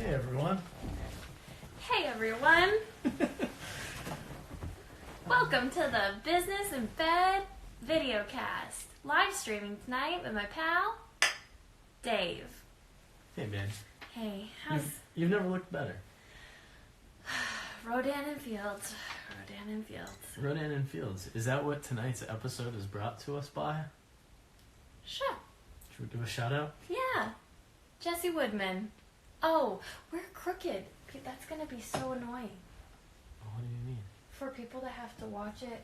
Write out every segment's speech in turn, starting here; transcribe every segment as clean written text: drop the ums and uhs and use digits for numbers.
Hey everyone. Hey everyone. Welcome to the Business in Bed videocast. Live streaming tonight with my pal, Dave. Hey man. Hey, how's... You've never looked better. Rodan and Fields. Rodan and Fields. Rodan and Fields. Is that what tonight's episode is brought to us by? Sure. Should we give a shout out? Yeah. Jesse Woodman. Oh, we're crooked. That's going to be so annoying. What do you mean? For people that have to watch it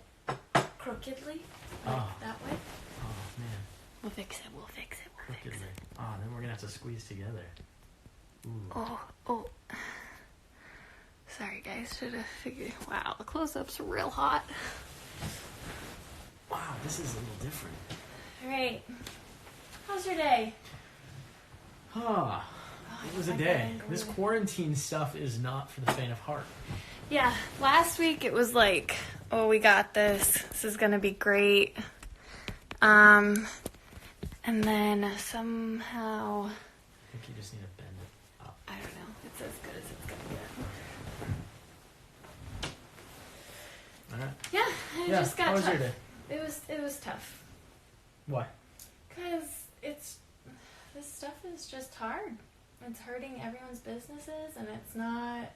crookedly, that way. Oh, man. We'll fix it. We'll fix it. We'll fix it. Oh, then we're going to have to squeeze together. Ooh. Oh. Sorry, guys. Should have figured. Wow, the close-up's real hot. Wow, this is a little different. All right. How's your day? It was a day. This quarantine stuff is not for the faint of heart. Yeah, last week it was like, oh, we got this. This is going to be great. And then somehow... I think you just need to bend it up. I don't know. It's as good as it's going to get. All right. Yeah, it just got how was tough. your day? It was tough. Why? Because this stuff is just hard. It's hurting everyone's businesses, and it's not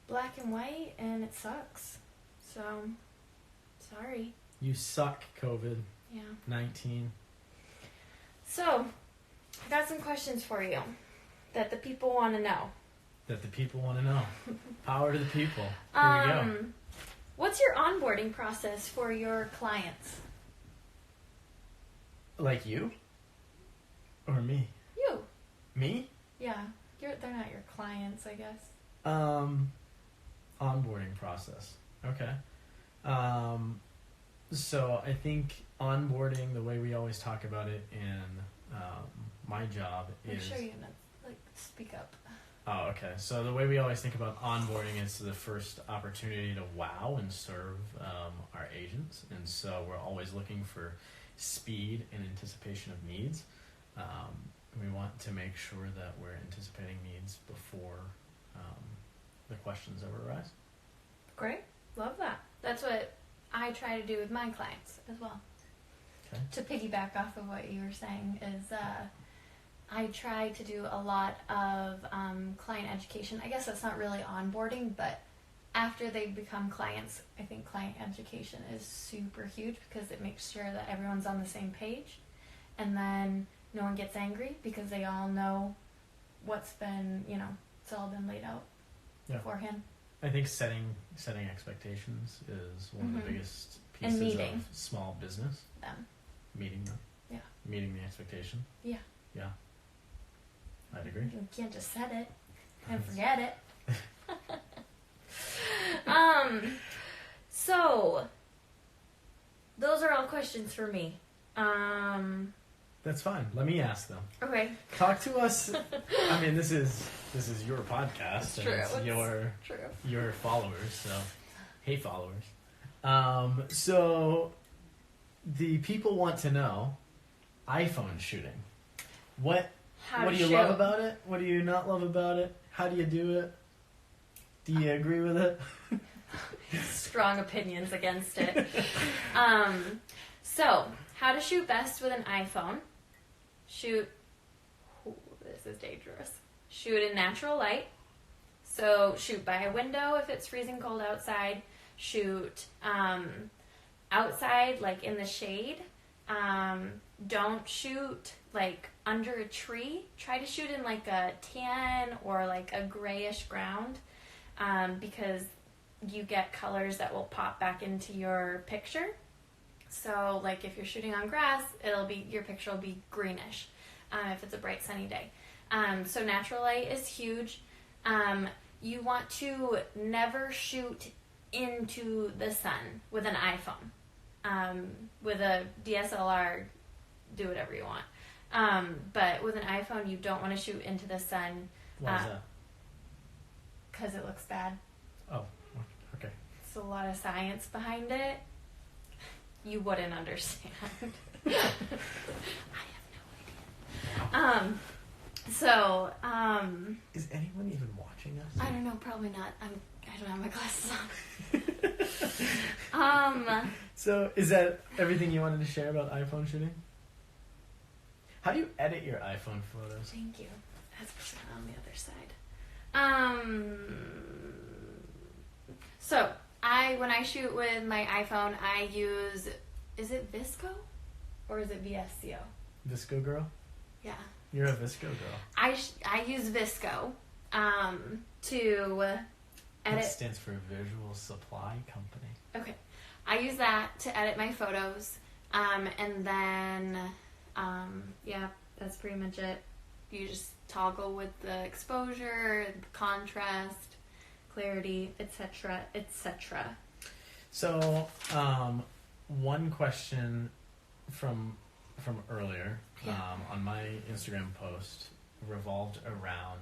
black and white, and it sucks. So, sorry. You suck, COVID. Yeah. 19. So, I got some questions for you that the people want to know. That the people want to know. Power to the people. Here we go. What's your onboarding process for your clients? Like you? Or me? You. Me? Yeah. They're not your clients, I guess. Onboarding process. Okay. So I think onboarding, the way we always talk about it in my job is... Make sure you speak up. Oh, okay. So the way we always think about onboarding is the first opportunity to wow and serve our agents. And so we're always looking for speed and anticipation of needs. We want to make sure that we're anticipating needs before the questions ever arise. Great. Love that. That's what I try to do with my clients as well. Okay. To piggyback off of what you were saying is I try to do a lot of client education. I guess that's not really onboarding, but after they become clients, I think client education is super huge because it makes sure that everyone's on the same page. And then no one gets angry because they all know what's been, it's all been laid out beforehand. I think setting expectations is one of the biggest And pieces meeting of small business. them. Meeting them. Yeah. Meeting the expectation. Yeah. Yeah. I'd agree. You can't just set it and forget it. So those are all questions for me. That's fine. Let me ask them. Okay. Talk to us. I mean, this is your podcast. It's and true. It's true. your followers. So, hey followers. So the people want to know iPhone shooting. What do you love about it? What do you not love about it? How do you do it? Do you agree with it? Strong opinions against it. So, how to shoot best with an iPhone. This is dangerous. Shoot in natural light. So, shoot by a window if it's freezing cold outside. Shoot outside, like in the shade. Don't shoot like under a tree. Try to shoot in like a tan or like a grayish ground because you get colors that will pop back into your picture. So like if you're shooting on grass, your picture will be greenish if it's a bright sunny day. So natural light is huge. You want to never shoot into the sun with an iPhone. With a DSLR, do whatever you want. But with an iPhone, you don't want to shoot into the sun. Why is that? Because it looks bad. Oh, okay. It's a lot of science behind it. You wouldn't understand. I have no idea. So, Is anyone even watching us? I don't know, probably not. I don't have my glasses on. So, is that everything you wanted to share about iPhone shooting? How do you edit your iPhone photos? Thank you. That's on the other side. So, when I shoot with my iPhone, I use, is it Visco? Or is it VSCO? Visco girl? Yeah. You're a Visco girl. I use Visco to edit. It stands for Visual Supply Company. Okay. I use that to edit my photos. And then, yeah, that's pretty much it. You just toggle with the exposure, the contrast, clarity, etc., etc. So, one question from earlier on my Instagram post revolved around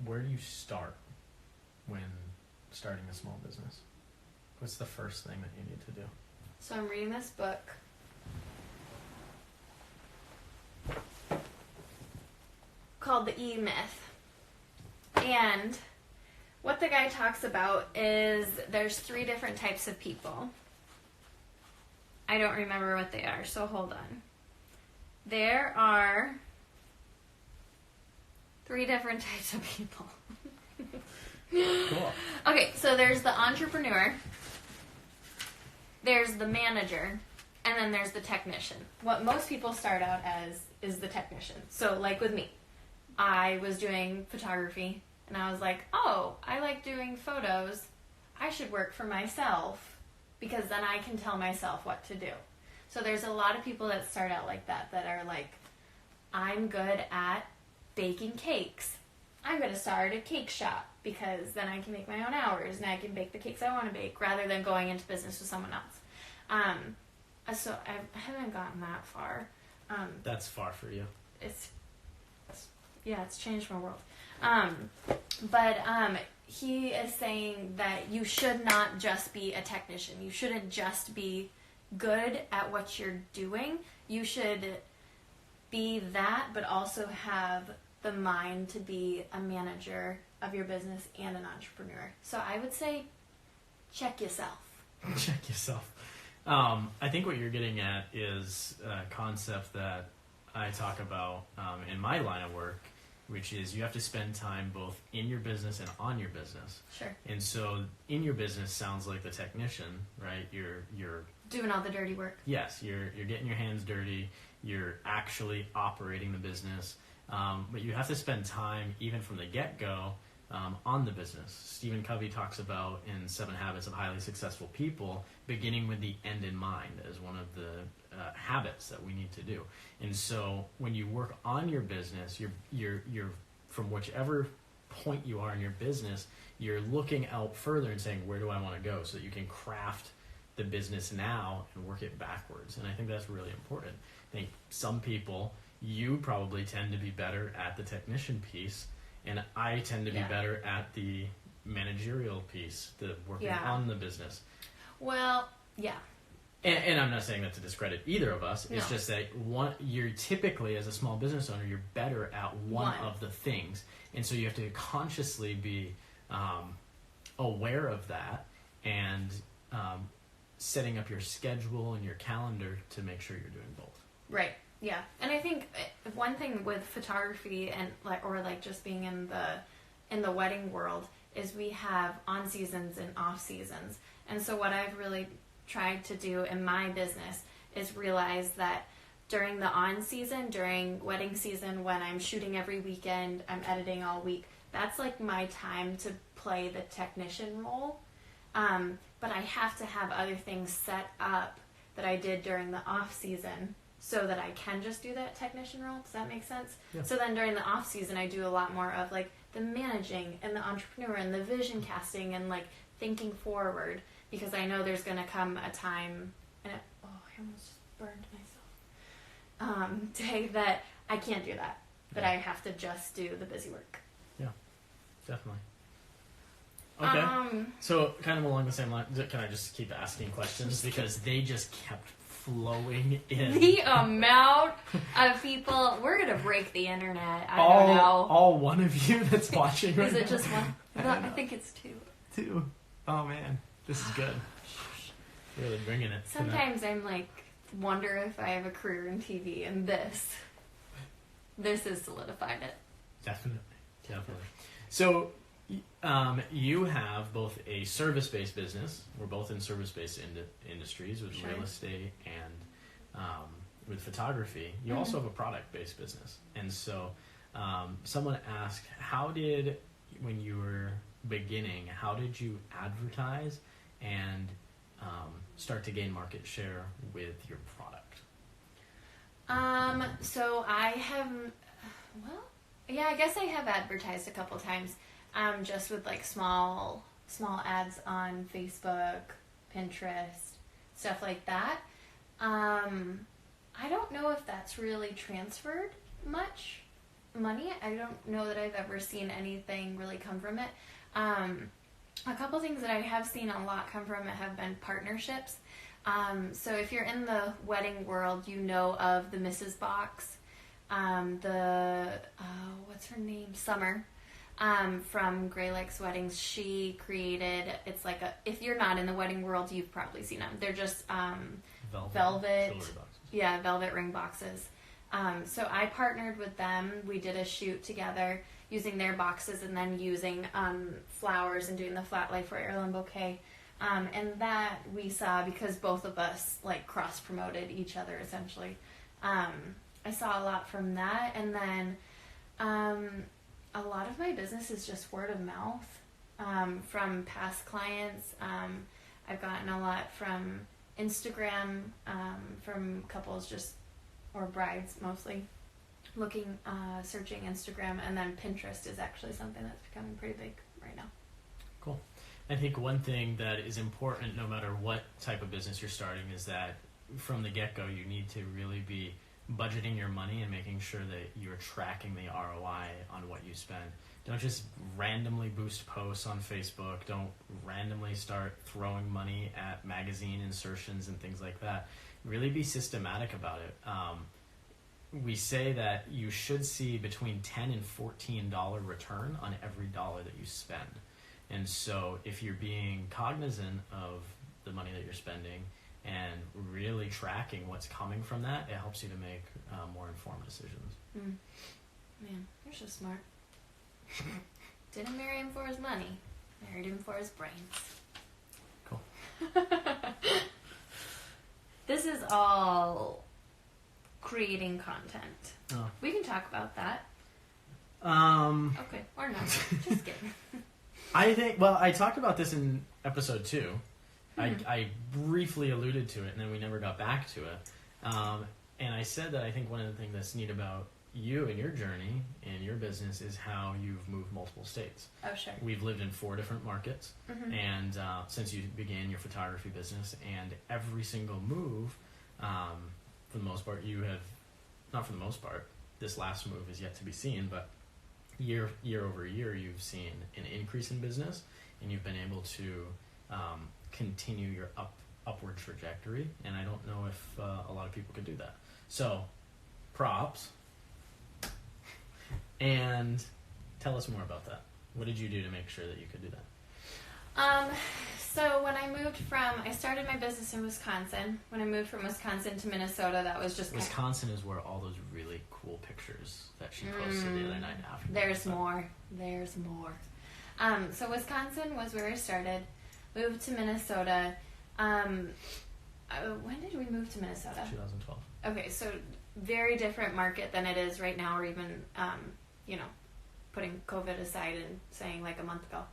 where do you start when starting a small business? What's the first thing that you need to do? So I'm reading this book called The E-Myth. And what the guy talks about is there's 3 different types of people. I don't remember what they are, so hold on. There are 3 different types of people. Cool. Okay, so there's the entrepreneur, there's the manager, and then there's the technician. What most people start out as is the technician. So like with me, I was doing photography, and I was like, oh, I like doing photos. I should work for myself, because then I can tell myself what to do. So there's a lot of people that start out like that are like, I'm good at baking cakes. I'm going to start a cake shop because then I can make my own hours and I can bake the cakes I want to bake rather than going into business with someone else. So I haven't gotten that far. That's far for you. It's changed my world. But he is saying that you should not just be a technician. You shouldn't just be good at what you're doing. You should be that, but also have the mind to be a manager of your business and an entrepreneur. So I would say check yourself. Check yourself. I think what you're getting at is a concept that I talk about in my line of work, which is you have to spend time both in your business and on your business. Sure. And so in your business sounds like the technician, right? You're doing all the dirty work. Yes, you're getting your hands dirty. You're actually operating the business. But you have to spend time, even from the get-go, on the business. Stephen Covey talks about in 7 Habits of Highly Successful People, beginning with the end in mind as one of the habits that we need to do. And so when you work on your business, you're from whichever point you are in your business, you're looking out further and saying, where do I want to go? So that you can craft the business now and work it backwards. And I think that's really important. I think some people, you probably tend to be better at the technician piece, and I tend to be better at the managerial piece, the working on the business. Well, yeah. And I'm not saying that to discredit either of us. It's just that you're typically, as a small business owner, you're better at one of the things. And so you have to consciously be aware of that and setting up your schedule and your calendar to make sure you're doing both. Right. Yeah. And I think one thing with photography and just being in the wedding world is we have on seasons and off seasons. And so what I've really tried to do in my business is realize that during the on season, during wedding season, when I'm shooting every weekend, I'm editing all week, that's like my time to play the technician role. But I have to have other things set up that I did during the off season so that I can just do that technician role. Does that make sense? Yeah. So then during the off season, I do a lot more of like the managing and the entrepreneur and the vision casting and like thinking forward, because I know there's going to come a time, and I almost burned myself, day that I can't do that, but I have to just do the busy work. Yeah, definitely. Okay, so kind of along the same line, can I just keep asking questions because they just kept flowing in. The amount of people, we're gonna break the internet. I don't know. All one of you that's watching right now. Is it just one? I think it's two. Two. Oh man, this is good. Really bringing it. Sometimes I'm like, wonder if I have a career in TV, and this has solidified it. Definitely. So, you have both a service-based business. We're both in service-based industries with real estate and with photography. You also have a product-based business. And so, someone asked, when you were beginning, how did you advertise and start to gain market share with your product? So I have, I guess I have advertised a couple times, just with like small ads on Facebook, Pinterest, stuff like that. I don't know if that's really transferred much money. I don't know that I've ever seen anything really come from it. A couple things that I have seen a lot come from it have been partnerships. So if you're in the wedding world, you know of the Mrs. Box, what's her name? Summer, from Gray Lakes Weddings. She created, it's like if you're not in the wedding world, you've probably seen them. They're just, velvet, velvet ring boxes. So I partnered with them. We did a shoot together using their boxes and then using flowers and doing the flat life for heirloom bouquet. And that we saw because both of us like cross promoted each other essentially. I saw a lot from that, and then a lot of my business is just word of mouth from past clients. I've gotten a lot from Instagram, from couples or brides mostly, searching Instagram, and then Pinterest is actually something that's becoming pretty big right now. Cool. I think one thing that is important no matter what type of business you're starting is that from the get-go you need to really be budgeting your money and making sure that you're tracking the ROI on what you spend. Don't just randomly boost posts on Facebook. Don't randomly start throwing money at magazine insertions and things like that. Really be systematic about it. We say that you should see between $10 and $14 return on every dollar that you spend. And so if you're being cognizant of the money that you're spending and really tracking what's coming from that, it helps you to make more informed decisions. Man, you're so smart. Didn't marry him for his money. Married him for his brains. Cool. This is all creating content. Oh. We can talk about that. Okay, or not. Just kidding. I think, I talked about this in episode 2. I briefly alluded to it, and then we never got back to it. And I said that I think one of the things that's neat about you and your journey and your business is how you've moved multiple states. Oh, sure. We've lived in 4 different markets, and since you began your photography business, and every single move, for the most part, not for the most part, this last move is yet to be seen, but year over year, you've seen an increase in business, and you've been able to continue your upward trajectory. And I don't know if a lot of people could do that. So, props. And tell us more about that. What did you do to make sure that you could do that? So when I started my business in Wisconsin. When I moved from Wisconsin to Minnesota, that was just Wisconsin is where all those really cool pictures that she posted the other night after. There's more. So Wisconsin was where I started. Moved to Minnesota. When did we move to Minnesota? 2012. Okay, so very different market than it is right now, or even, putting COVID aside and saying like a month ago.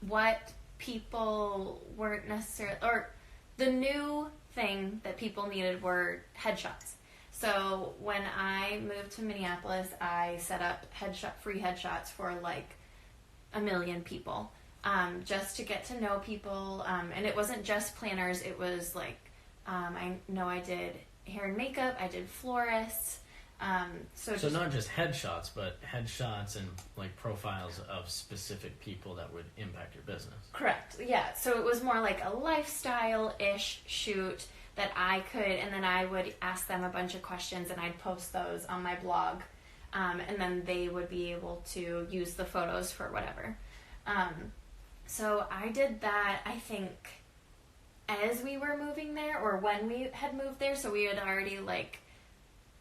What people weren't necessarily, or the new thing that people needed were headshots. So when I moved to Minneapolis, I set up free headshots for like 1 million people, just to get to know people. And it wasn't just planners. It was like, I did hair and makeup. I did florists. So not just headshots, but headshots and like profiles of specific people that would impact your business. Correct. Yeah. So it was more like a lifestyle-ish shoot that I could, and then I would ask them a bunch of questions, and I'd post those on my blog, and then they would be able to use the photos for whatever. So I did that, I think, as we were moving there, or when we had moved there. So we had already, like,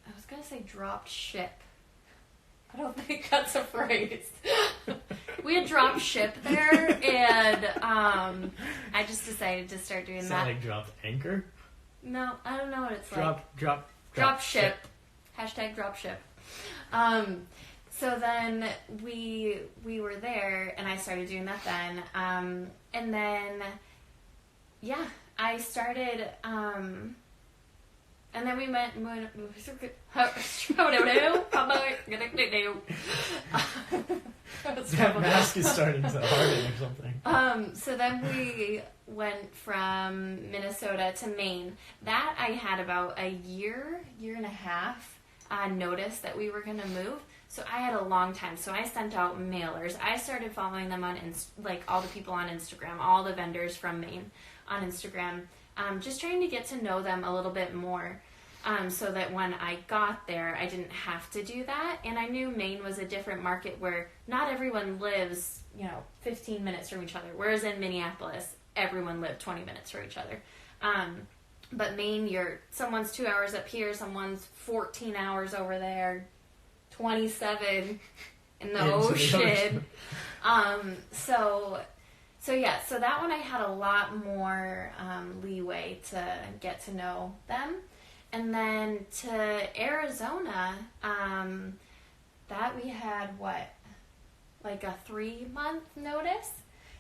I was going to say dropped ship. I don't think that's a phrase. We had dropped ship there, and I just decided to start doing that. Like dropped anchor? No, I don't know what it's like. Drop ship. Hashtag drop ship. So then we were there, and I started doing that then. And then, yeah, I started, and then we went, that mask is starting to harden or something. So then we went from Minnesota to Maine. That I had about a year and a half notice that we were going to move. So I had a long time. So I sent out mailers. I started following them on like all the people on Instagram, all the vendors from Maine on Instagram, just trying to get to know them a little bit more. So that when I got there, I didn't have to do that. And I knew Maine was a different market where not everyone lives, 15 minutes from each other. Whereas in Minneapolis, everyone lived 20 minutes from each other. But Maine, someone's 2 hours up here, someone's 14 hours over there, 27 in the ocean. So that one I had a lot more leeway to get to know them. And then to Arizona, that we had like a 3-month notice.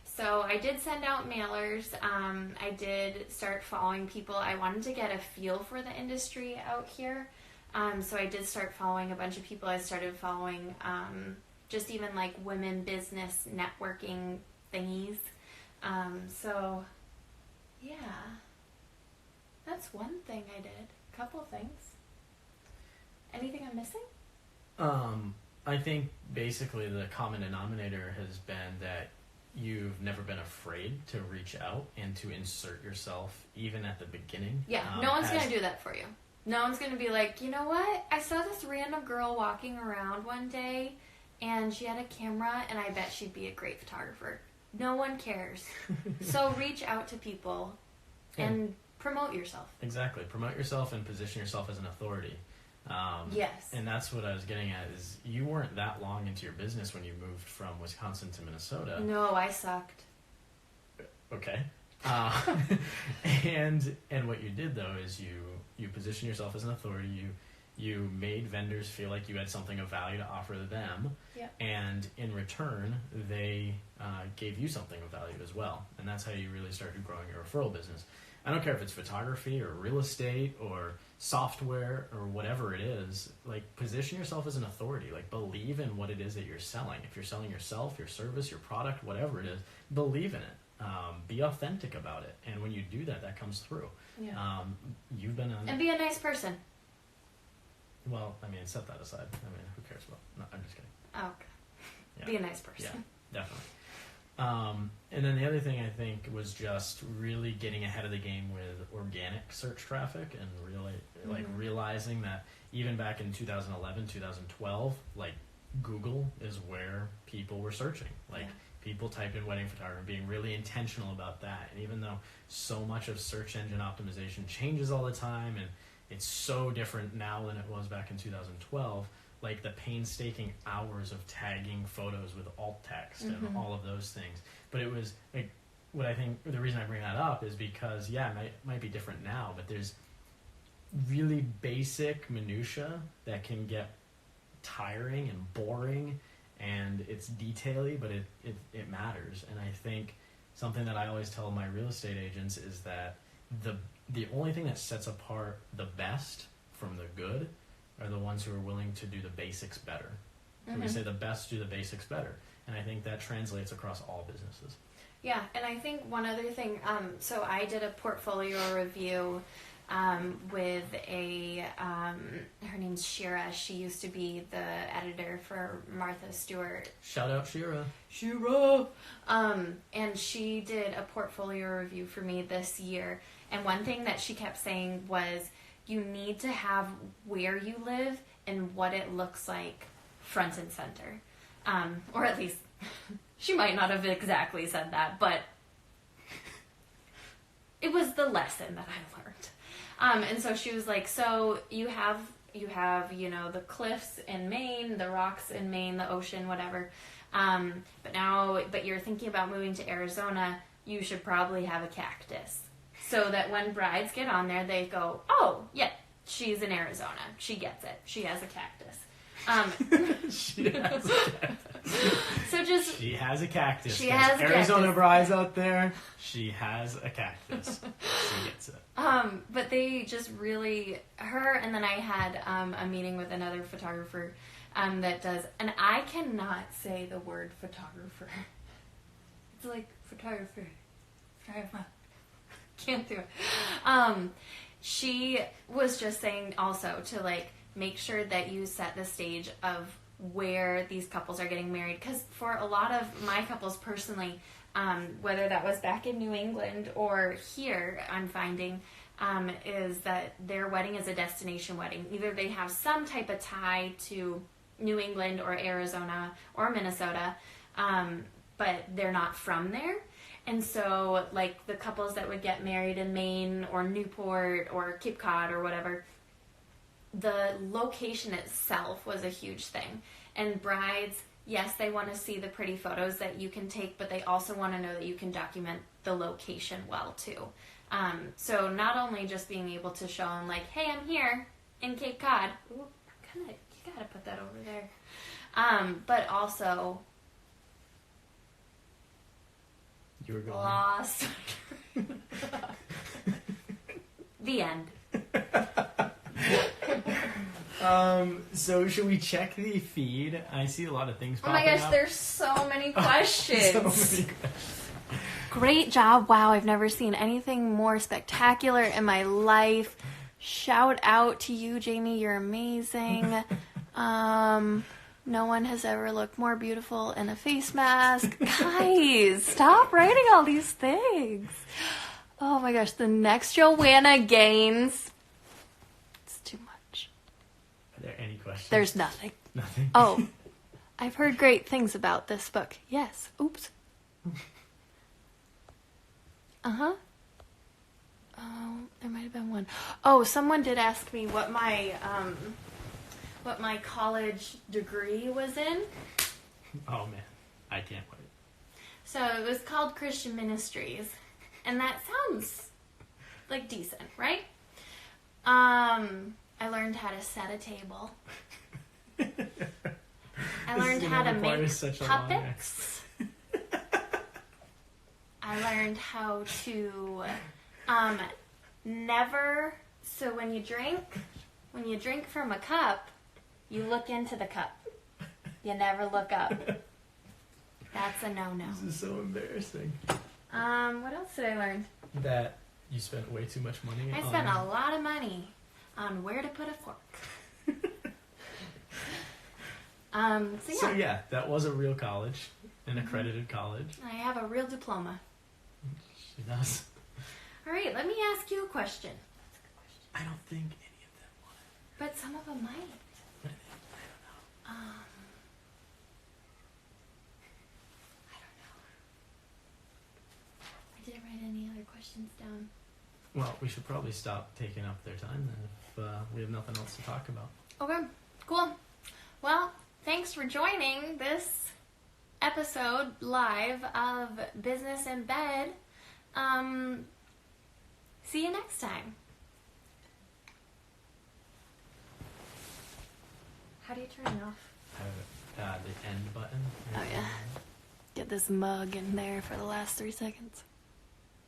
So I did send out mailers. I did start following people. I wanted to get a feel for the industry out here. So I did start following a bunch of people. I started following just even like women business networking thingies. So yeah, that's one thing I did. Couple of things. Anything I'm missing? I think basically the common denominator has been that you've never been afraid to reach out and to insert yourself even at the beginning. Yeah, no one's going to do that for you. No one's going to be like, you know what? I saw this random girl walking around one day and she had a camera and I bet she'd be a great photographer. No one cares. So reach out to people and promote yourself. Exactly. Promote yourself and position yourself as an authority. Yes. And that's what I was getting at is you weren't that long into your business when you moved from Wisconsin to Minnesota. No, I sucked. Okay. And what you did though is you position yoururself as an authority. You made vendors feel like you had something of value to offer them. Yep. And in return, they gave you something of value as well. And that's how you really started growing your referral business. I don't care if it's photography or real estate or software or whatever it is, like position yourself as an authority, like believe in what it is that you're selling. If you're selling yourself, your service, your product, whatever it is, believe in it. Be authentic about it. And when you do that, that comes through. Yeah. You've been and be a nice person. Well, I mean, set that aside. I mean, who cares about? No, I'm just kidding. Oh, okay. Yeah. Be a nice person. Yeah, definitely. And then the other thing I think was just really getting ahead of the game with organic search traffic and really like realizing that even back in 2011, 2012, like Google is where people were searching. Like people typed in wedding photography, being really intentional about that. And even though so much of search engine optimization changes all the time and it's so different now than it was back in 2012, like the painstaking hours of tagging photos with alt text and all of those things. But it was like, what I think the reason I bring that up is because it might be different now, but there's really basic minutia that can get tiring and boring, and it's detaily, but it matters. And I think something that I always tell my real estate agents is that the only thing that sets apart the best from the good are the ones who are willing to do the basics better. So we say the best do the basics better. And I think that translates across all businesses. Yeah, and I think one other thing, so I did a portfolio review with her name's Shira. She used to be the editor for Martha Stewart. Shout out Shira. Shira! And she did a portfolio review for me this year. And one thing that she kept saying was, you need to have where you live and what it looks like front and center. Or at least, she might not have exactly said that, but it was the lesson that I learned. And so she was like, so you have, the cliffs in Maine, the rocks in Maine, the ocean, whatever. But you're thinking about moving to Arizona, you should probably have a cactus. So that when brides get on there, they go, oh, yeah, she's in Arizona. She gets it. She has a cactus. She has a cactus. So just... She has a cactus. She has a Arizona cactus. brides out there, she has a cactus. She gets it. But they just really... Her, and then I had a meeting with another photographer that does... And I cannot say the word photographer. It's like photographer. Can't do it. She was just saying also to like make sure that you set the stage of where these couples are getting married, because for a lot of my couples personally, whether that was back in New England or here, I'm finding is that their wedding is a destination wedding. Either they have some type of tie to New England or Arizona or Minnesota, but they're not from there. And so, like, the couples that would get married in Maine or Newport or Cape Cod or whatever, the location itself was a huge thing. And brides, yes, they want to see the pretty photos that you can take, but they also want to know that you can document the location well, too. So not only just being able to show them, like, hey, I'm here in Cape Cod. Ooh, you got to put that over there. But also... You were going. Lost. The end. So should we check the feed? I see a lot of things Oh popping my gosh, up. there's so many questions. So many questions. Great job. Wow, I've never seen anything more spectacular in my life. Shout out to you, Jamie. You're amazing. No one has ever looked more beautiful in a face mask. Guys, stop writing all these things. Oh my gosh, the next Joanna Gaines. It's too much. Are there any questions? There's nothing. Nothing. Oh, I've heard great things about this book. Yes. Oops. Uh-huh. Oh, there might have been one. Oh, someone did ask me what my college degree was in. Oh man, I can't wait. So it was called Christian Ministries, and that sounds like decent, right? I learned how to set a table. I learned how to make puppets. I learned how to never. So when you drink from a cup, you look into the cup. You never look up. That's a no-no. This is so embarrassing. What else did I learn? That you spent way too much money on... I spent a lot of money on where to put a fork. So yeah, that was a real college, an accredited college. I have a real diploma. She does. All right, let me ask you a question. That's a good question. I don't think any of them want it. But some of them might. What are they? I don't know. I don't know. I didn't write any other questions down. Well, we should probably stop taking up their time then if we have nothing else to talk about. Okay, cool. Well, thanks for joining this episode live of Business in Bed. See you next time. How do you turn it off? The end button. Oh, yeah. Get this mug in there for the last 3 seconds.